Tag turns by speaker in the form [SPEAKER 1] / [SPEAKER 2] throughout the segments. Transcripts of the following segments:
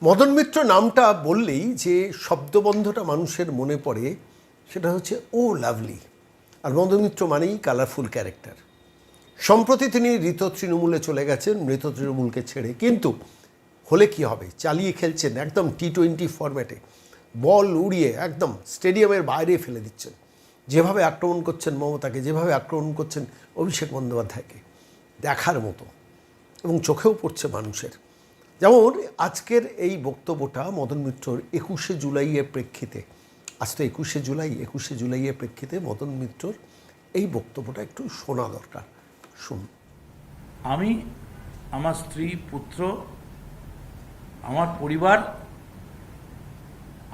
[SPEAKER 1] মদন মিত্র নামটা বললেই যে শব্দবন্ধটা মানুষের মনে পড়ে সেটা হচ্ছে ও লাভলি। আর মদন মিত্র মানেই কালারফুল ক্যারেক্টার। সম্প্রতি তিনি মৃত তৃণমূলে চলে গেছেন, মৃত তৃণমূলকে ছেড়ে। কিন্তু হলে কি হবে, চালিয়ে খেলছেন একদম টি-20 ফরম্যাটে, বল উড়িয়ে একদম স্টেডিয়ামের বাইরে ফেলে দিচ্ছেন। যেভাবে আক্রমণ করছেন মমতাকে, যেভাবে আক্রমণ করছেন অভিষেক বন্দ্যোপাধ্যায়কে, দেখার মতো এবং চোখেও পড়ছে মানুষের। যেমন আজকের এই বক্তব্যটা মদন মিত্রর 21শে জুলাইয়ের প্রেক্ষিতে, আজ তো 21শে জুলাইয়ের প্রেক্ষিতে মদন মিত্রর এই বক্তব্যটা একটু শোনা দরকার। শুন।
[SPEAKER 2] আমি, আমার স্ত্রী, পুত্র, আমার পরিবার,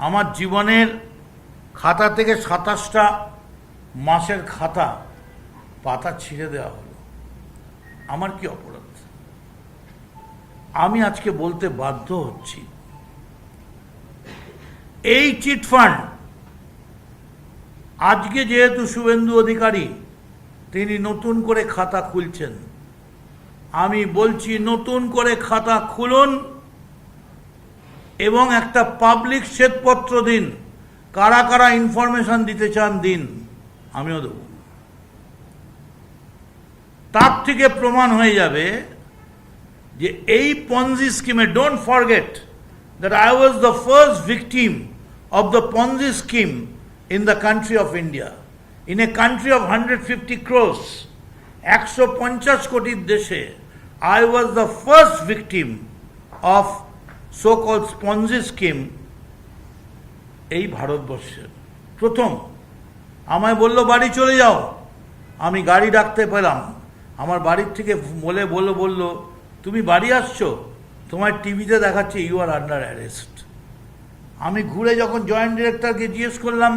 [SPEAKER 2] আমার জীবনের খাতা থেকে 27টা মাসের খাতা পাতা ছিঁড়ে দেওয়া হলো। আমার কি অপরাধ? আমি আজকে বলতে বাধ্য হচ্ছি, এই চিটফান্ড আজকে যেহেতু শুভেন্দু অধিকারী তিনি নতুন করে খাতা খুলছেন, আমি বলছি নতুন করে খাতা খুলুন এবং একটা পাবলিক শ্বেতপত্র দিন। কারা কারা ইনফরমেশন দিতে চান দিন, আমিও দেব। তার থেকে প্রমাণ হয়ে যাবে যে এই পঞ্জি স্কিমে, don't forget that I was the first victim of the Ponzi scheme in the country of India, in a country of 150 crores, 150 কোটির দেশে I was the first victim of so-called Ponzi scheme এই ভারতবর্ষের প্রথম। আমায় বলল বাড়ি চলে যাও, আমি গাড়ি ডাকতে পেলাম। আমার বাড়ির থেকে বলল তুমি বাড়ি আসছো, তোমার টিভিতে দেখাচ্ছে ইউ আর আন্ডার অ্যারেস্ট। আমি ঘুরে যখন জয়েন্ট ডিরেক্টরকে জিজ্ঞেস করলাম,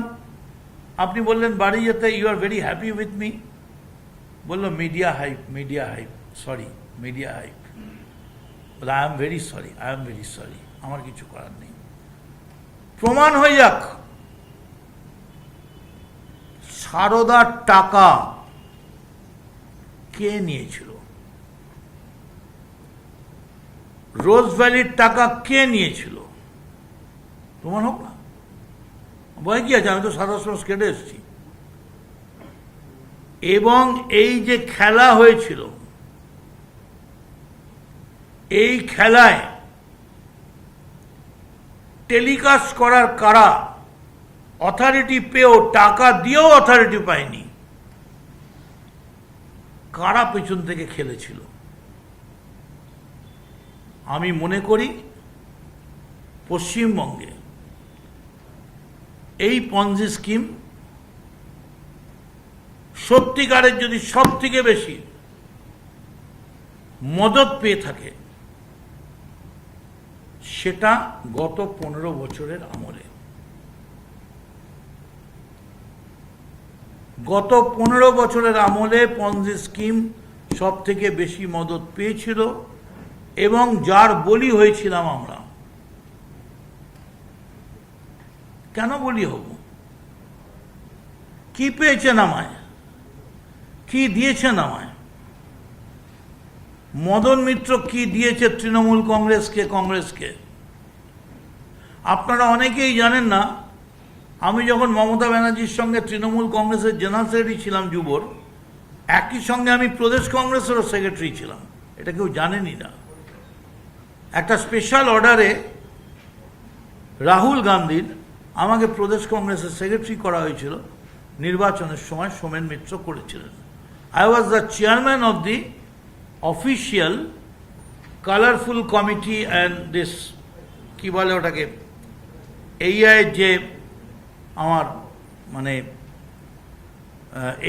[SPEAKER 2] আপনি বললেন বাড়ি যেতে, you are very happy with me. বলল media hype, sorry media hype. বলে আই এম ভেরি সরি, আমার কিছু করার নেই। প্রমাণ হয়ে যাক, সারদার টাকা কে নিয়েছিল, রোজ ভ্যালির টাকা কে নিয়েছিল, প্রমাণ হোক না। ভয় কি আছে, আমি তো 27 মাস কেটে এসেছি। এবং এই যে খেলা হয়েছিল, এই খেলায় টেলিকাস্ট করার কারা, অথরিটি পেয়েও টাকা দিয়েও অথরিটি পায়নি, কারা পেছন থেকে খেলেছিল? আমি মনে করি পশ্চিমবঙ্গে এই পঞ্জি স্কিম সত্যিকারের যদি সব থেকে বেশি মদত পেয়ে থাকে, সেটা গত 15 বছরের আমলে। গত 15 বছরের আমলে পঞ্জি স্কিম সব থেকে বেশি মদত পেয়েছিল এবং যার বলি হয়েছিলাম আমরা। কেন বলি হব? কি পেয়েছেন আমায়, কি দিয়েছেন আমায়? মদন মিত্র কি দিয়েছে তৃণমূল কংগ্রেসকে? আপনারা অনেকেই জানেন না, আমি যখন মমতা ব্যানার্জির সঙ্গে তৃণমূল কংগ্রেসের জেনারেল সেক্রেটারি ছিলাম যুবর, একই সঙ্গে আমি প্রদেশ কংগ্রেসেরও সেক্রেটারি ছিলাম। এটা কেউ জানেনই না। একটা স্পেশাল অর্ডারে রাহুল গান্ধীর আমাকে প্রদেশ কংগ্রেসের সেক্রেটারি করা হয়েছিল। নির্বাচনের সময় সোমেন মিত্র করেছিলেন। I was the chairman of the official colourful committee and this, কি বলে ওটাকে, এই যে আমার মানে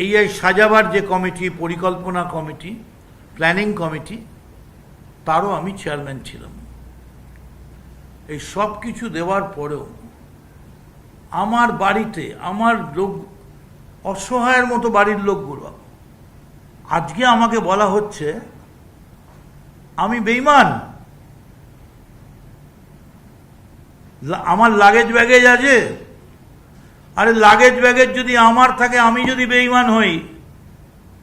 [SPEAKER 2] এই সাজাবার যে কমিটি, পরিকল্পনা কমিটি, প্ল্যানিং কমিটি, তারও আমি চেয়ারম্যান ছিলাম। এই সব কিছু দেওয়ার পরেও আমার বাড়িতে, আমার লোক, অসহায়ের মতো বাড়ির লোকগুলো, আজকে আমাকে বলা হচ্ছে আমি বেঈমান। আমার লাগেজ ব্যাগেজ আছে। আরে লাগেজ ব্যাগেজ যদি আমার থাকে, আমি যদি বেঈমান হই,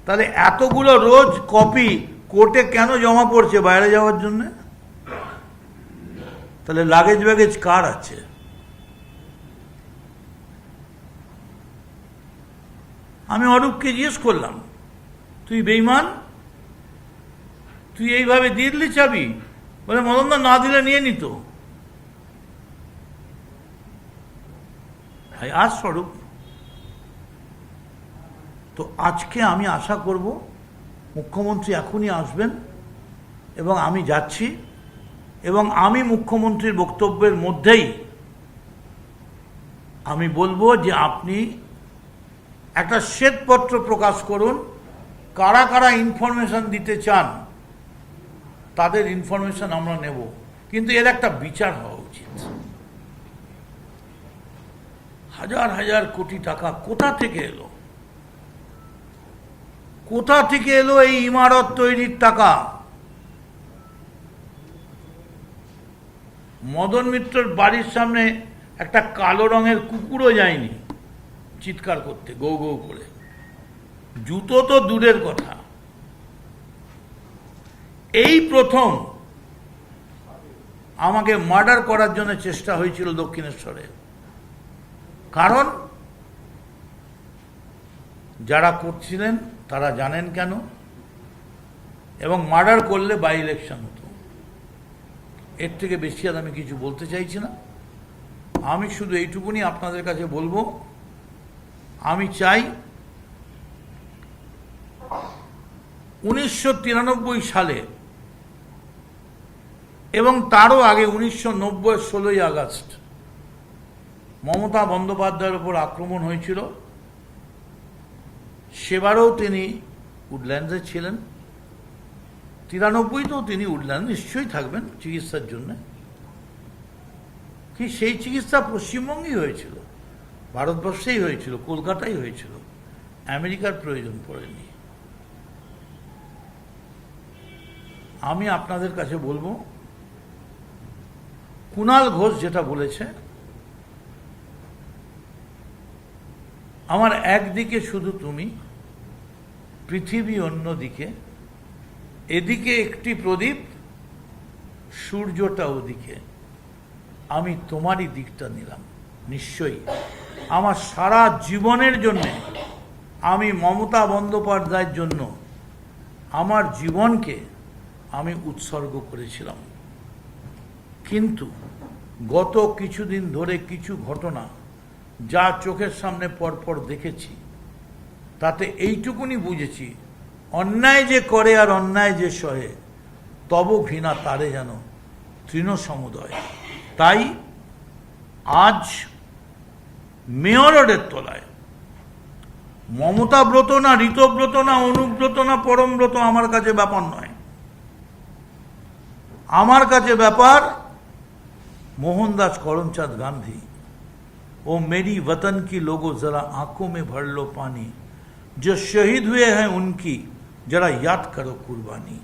[SPEAKER 2] তাহলে এতগুলো রোজ কপি কোর্টে কেন জমা পড়ছে বাইরে যাওয়ার জন্য? তাহলে লাগেজ ব্যাগেজ কার আছে? আমি অরূপকে জিজ্ঞেস করলাম, তুই বেঈমান, তুই এইভাবে দিয়ে দিলি চাবি? বলে মদনদা না দিলে নিয়ে নিত। ভাই আজ স্বরূপ, তো আজকে আমি আশা করব মুখ্যমন্ত্রী এখনই আসবেন এবং আমি যাচ্ছি, এবং আমি মুখ্যমন্ত্রীর বক্তব্যের মধ্যেই আমি বলবো যে আপনি একটা শ্বেতপত্র প্রকাশ করুন, কারা কারা ইনফরমেশন দিতে চান তাদের ইনফরমেশন আমরা নেব, কিন্তু এর একটা বিচার হওয়া উচিত। হাজার হাজার কোটি টাকা কোথা থেকে এলো? কোথা থেকে এলো এই ইমারত তৈরির টাকা? মদন মিত্রর বাড়ির সামনে একটা কালো রঙের কুকুরও যায়নি চিৎকার করতে গৌ গৌ করে, জুতো তো দূরের কথা। এই প্রথম আমাকে মার্ডার করার জন্য চেষ্টা হয়েছিল দক্ষিণেশ্বরে, কারণ যারা করছিলেন তারা জানেন কেন, এবং মার্ডার করলে বাই ইলেকশন হতো। এর থেকে বেশি আর আমি কিছু বলতে চাইছি না। আমি শুধু এইটুকুনি আপনাদের কাছে বলবো, আমি চাই 1993 সালে এবং তারও আগে 1990 16ই আগস্ট মমতা বন্দ্যোপাধ্যায়ের উপর আক্রমণ হয়েছিল। সেবারও তিনি উডল্যান্ডসে ছিলেন, 93তেও তিনি উডল্যান্ড নিশ্চয়ই থাকবেন চিকিৎসার জন্য। কি সেই চিকিৎসা পশ্চিমবঙ্গেই হয়েছিল, ভারতবর্ষেই হয়েছিল, কলকাতায় হয়েছিল, আমেরিকার প্রয়োজন পড়েনি। আমি আপনাদের কাছে বলবো, কুণাল ঘোষ যেটা বলেছে, আমার একদিকে শুধু তুমি, পৃথিবী অন্যদিকে, এদিকে একটি প্রদীপ, সূর্যটা ওদিকে, আমি তোমারই দিকটা নিলাম। নিশ্চয়ই আমার সারা জীবনের জন্যে আমি মমতা বন্দ্যোপাধ্যায়ের জন্য আমার জীবনকে আমি উৎসর্গ করেছিলাম, কিন্তু গত কিছুদিন ধরে কিছু ঘটনা যা চোখের সামনে পরপর দেখেছি, তাতে এইটুকুনি বুঝেছি, অন্যায় যে করে আর অন্যায় যে সহে, তব ঘৃণা তারে যেন তৃণ সমুদয়। তাই আজ মেয়র রোডের তলায় মমতা ব্রত না, ঋতব্রত না, অনুব্রত না, পরমব্রত আমার কাছে ব্যাপার নয়। আমার কাছে ব্যাপার मोहनदास करमचंद गांधी, ओ मेरी वतन की लोगों जरा आंखों में भर लो पानी, जो शहीद हुए हैं उनकी जरा याद करो कुर्बानी।